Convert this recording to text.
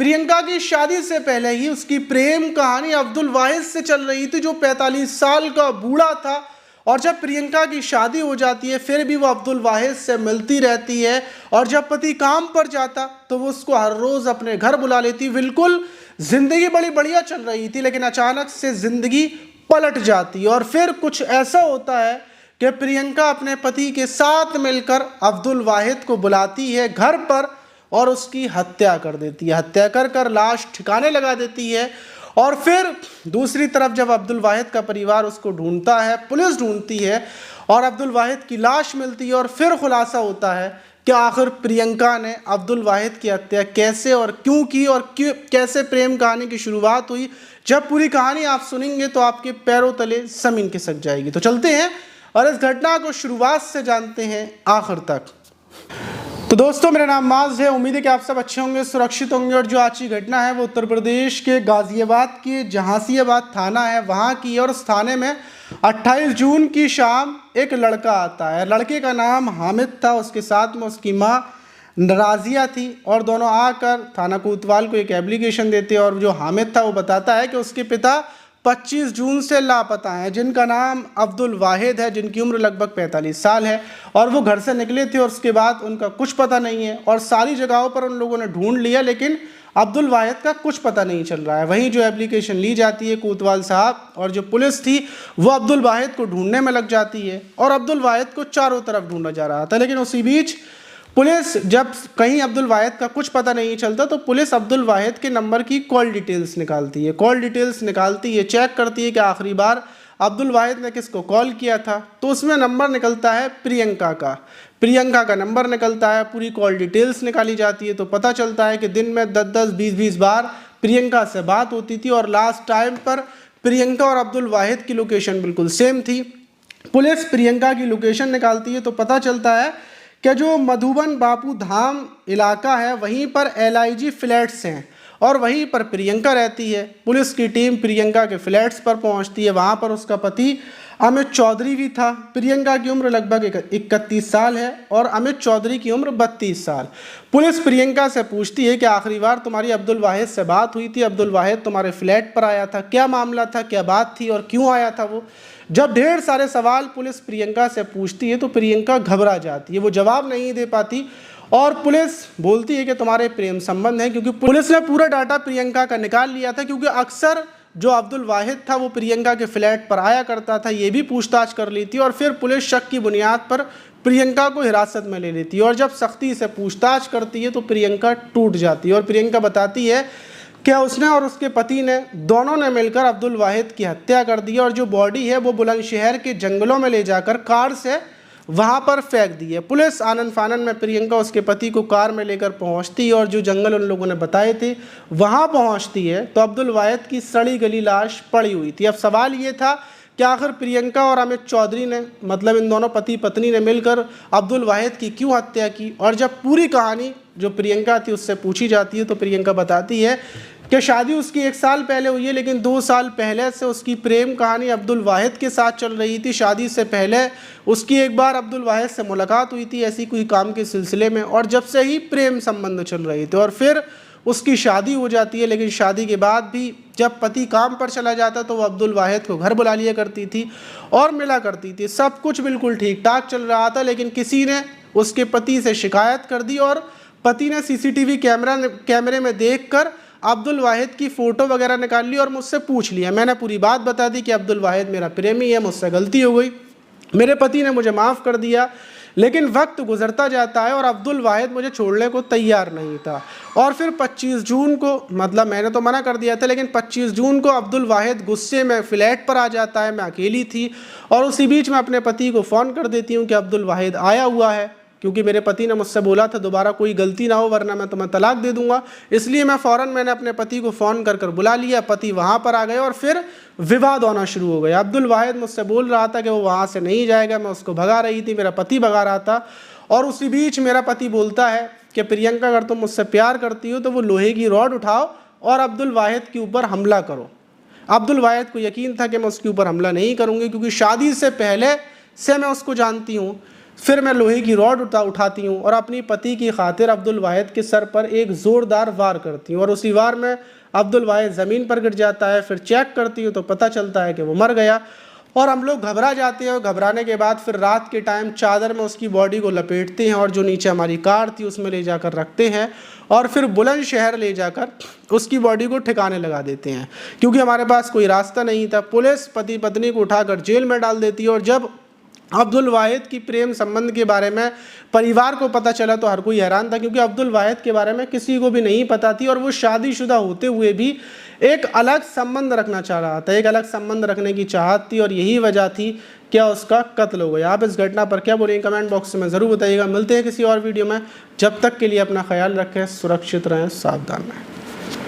प्रियंका की शादी से पहले ही उसकी प्रेम कहानी अब्दुल वाहिद से चल रही थी, जो 45 साल का बूढ़ा था। और जब प्रियंका की शादी हो जाती है फिर भी वो अब्दुल वाहिद से मिलती रहती है। और जब पति काम पर जाता तो वो उसको हर रोज अपने घर बुला लेती। बिल्कुल जिंदगी बड़ी बढ़िया चल रही थी, लेकिन अचानक से जिंदगी पलट जाती है और फिर कुछ ऐसा होता है कि प्रियंका अपने पति के साथ मिलकर अब्दुल वाहिद को बुलाती है घर पर और उसकी हत्या कर देती है। हत्या कर कर लाश ठिकाने लगा देती है। और फिर दूसरी तरफ जब अब्दुल वाहिद का परिवार उसको ढूंढता है, पुलिस ढूंढती है और अब्दुल वाहिद की लाश मिलती है और फिर खुलासा होता है कि आखिर प्रियंका ने अब्दुल वाहिद की हत्या कैसे और क्यों की और कैसे प्रेम कहानी की शुरुआत हुई। जब पूरी कहानी आप सुनेंगे तो आपके पैरों तले जमीन खिसक जाएगी। तो चलते हैं और इस घटना को शुरुआत से जानते हैं आखिर तक। तो दोस्तों, मेरा नाम माज है। उम्मीद है कि आप सब अच्छे होंगे, सुरक्षित होंगे। और जो आज की घटना है वो उत्तर प्रदेश के गाजियाबाद के जहासियाबाद थाना है वहाँ की। और उस थाने में 28 जून की शाम एक लड़का आता है। लड़के का नाम हामिद था, उसके साथ में उसकी माँ राजिया थी। और दोनों आकर थाना कोतवाल को एक एप्लीकेशन देते। और जो हामिद था वो बताता है कि उसके पिता 25 जून से लापता हैं, जिनका नाम अब्दुल वाहिद है, जिनकी उम्र लगभग 45 साल है। और वो घर से निकले थे और उसके बाद उनका कुछ पता नहीं है। और सारी जगहों पर उन लोगों ने ढूंढ लिया, लेकिन अब्दुल वाहिद का कुछ पता नहीं चल रहा है। वहीं जो एप्लीकेशन ली जाती है कोतवाल साहब और जो पुलिस थी वो अब्दुल वाहिद को ढूंढने में लग जाती है। और अब्दुल वाहिद को चारों तरफ ढूंढा जा रहा था, लेकिन उसी बीच पुलिस जब कहीं अब्दुल वाहिद का कुछ पता नहीं चलता तो पुलिस अब्दुल वाहिद के नंबर की कॉल डिटेल्स निकालती है। कॉल डिटेल्स निकालती है, चेक करती है कि आखिरी बार अब्दुल वाहिद ने किसको कॉल किया था। तो उसमें नंबर निकलता है प्रियंका का नंबर निकलता है। पूरी कॉल डिटेल्स निकाली जाती है तो पता चलता है कि दिन में 10-10, 20-20 बार प्रियंका से बात होती थी और लास्ट टाइम पर प्रियंका और अब्दुल वाहिद की लोकेशन बिल्कुल सेम थी। पुलिस प्रियंका की लोकेशन निकालती है तो पता चलता है कि जो मधुबन बापू धाम इलाका है वहीं पर LIG फ्लैट्स हैं और वहीं पर प्रियंका रहती है। पुलिस की टीम प्रियंका के फ्लैट्स पर पहुंचती है। वहां पर उसका पति अमित चौधरी भी था। प्रियंका की उम्र लगभग 31 साल है और अमित चौधरी की उम्र 32 साल। पुलिस प्रियंका से पूछती है कि आखिरी बार तुम्हारी अब्दुल वाहिद से बात हुई थी, अब्दुल वाहिद तुम्हारे फ्लैट पर आया था, क्या मामला था, क्या बात थी और क्यों आया था वो। जब ढेर सारे सवाल पुलिस प्रियंका से पूछती है तो प्रियंका घबरा जाती है, वो जवाब नहीं दे पाती। और पुलिस बोलती है कि तुम्हारे प्रेम संबंध हैं, क्योंकि पुलिस ने पूरा डाटा प्रियंका का निकाल लिया था। क्योंकि अक्सर जो अब्दुल वाहिद था वो प्रियंका के फ्लैट पर आया करता था, ये भी पूछताछ कर ली थी। और फिर पुलिस शक की बुनियाद पर प्रियंका को हिरासत में ले लेती है और जब सख्ती से पूछताछ करती है तो प्रियंका टूट जाती है। और प्रियंका बताती है क्या उसने और उसके पति ने दोनों ने मिलकर अब्दुल वाहिद की हत्या कर दी और जो बॉडी है वो बुलंदशहर के जंगलों में ले जाकर कार से वहां पर फेंक दी है। पुलिस आनन फानन में प्रियंका उसके पति को कार में लेकर पहुंचती है और जो जंगल उन लोगों ने बताए थे वहां पहुंचती है तो अब्दुल वाहिद की सड़ी गली लाश पड़ी हुई थी। अब सवाल ये था कि आखिर प्रियंका और अमित चौधरी ने, मतलब इन दोनों पति पत्नी ने मिलकर अब्दुल वाहिद की क्यों हत्या की। और जब पूरी कहानी जो प्रियंका थी उससे पूछी जाती है तो प्रियंका बताती है कि शादी उसकी 1 साल पहले हुई है, लेकिन 2 साल पहले से उसकी प्रेम कहानी अब्दुल वाहिद के साथ चल रही थी। शादी से पहले उसकी एक बार अब्दुल वाहिद से मुलाकात हुई थी ऐसी कोई काम के सिलसिले में, और जब से ही प्रेम संबंध चल रहे थे। और फिर उसकी शादी हो जाती है, लेकिन शादी के बाद भी जब पति काम पर चला जाता तो वो अब्दुल वाहिद को घर बुला लिया करती थी और मिला करती थी। सब कुछ बिल्कुल ठीक ठाक चल रहा था, लेकिन किसी ने उसके पति से शिकायत कर दी और पति ने CCTV कैमरे में देखकर अब्दुल वाहिद की फ़ोटो वगैरह निकाल ली और मुझसे पूछ लिया। मैंने पूरी बात बता दी कि अब्दुल वाहिद मेरा प्रेमी है, मुझसे गलती हो गई, मेरे पति ने मुझे माफ़ कर दिया। लेकिन वक्त गुजरता जाता है और अब्दुल वाहिद मुझे छोड़ने को तैयार नहीं था। और फिर 25 जून को, मतलब मैंने तो मना कर दिया था, लेकिन 25 जून को अब्दुल वाहिद गुस्से में फ्लैट पर आ जाता है। मैं अकेली थी और उसी बीच मैं अपने पति को फ़ोन कर देती हूँ कि अब्दुल वाहिद आया हुआ है, क्योंकि मेरे पति ने मुझसे बोला था दोबारा कोई गलती ना हो वरना मैं तुम्हें तलाक दे दूंगा। इसलिए मैंने अपने पति को फ़ोन कर बुला लिया। पति वहाँ पर आ गए और फिर विवाद होना शुरू हो गया। अब्दुल वाहिद मुझसे बोल रहा था कि वो वहाँ से नहीं जाएगा, मैं उसको भगा रही थी, मेरा पति भगा रहा था। और उसी बीच मेरा पति बोलता है कि प्रियंका, अगर तुम मुझसे प्यार करती हो तो वो लोहे की रॉड उठाओ और अब्दुल वाहिद के ऊपर हमला करो। अब्दुल वाहिद को यकीन था कि मैं उसके ऊपर हमला नहीं करूँगी, क्योंकि शादी से पहले से मैं उसको जानती हूँ। फिर मैं लोहे की रॉड उठाती हूँ और अपनी पति की खातिर अब्दुल वाहिद के सर पर एक ज़ोरदार वार करती हूँ और उसी वार में अब्दुल वाहिद ज़मीन पर गिर जाता है। फिर चेक करती हूँ तो पता चलता है कि वो मर गया और हम लोग घबरा जाते हैं और घबराने के बाद फिर रात के टाइम चादर में उसकी बॉडी को लपेटते हैं और जो नीचे हमारी कार थी उसमें ले जाकर रखते हैं और फिर बुलंदशहर ले जाकर उसकी बॉडी को ठिकाने लगा देते हैं, क्योंकि हमारे पास कोई रास्ता नहीं था। पुलिस पति पत्नी को उठाकर जेल में डाल देती है और जब अब्दुल वाहिद की प्रेम संबंध के बारे में परिवार को पता चला तो हर कोई हैरान था, क्योंकि अब्दुल वाहिद के बारे में किसी को भी नहीं पता थी और वो शादीशुदा होते हुए भी एक अलग संबंध रखना चाह रहा था, एक अलग संबंध रखने की चाहत थी और यही वजह थी क्या उसका कत्ल हो गया। आप इस घटना पर क्या बोलेंगे कमेंट बॉक्स में ज़रूर बताइएगा। मिलते हैं किसी और वीडियो में, जब तक के लिए अपना ख्याल रखें, सुरक्षित रहें, सावधान रहें।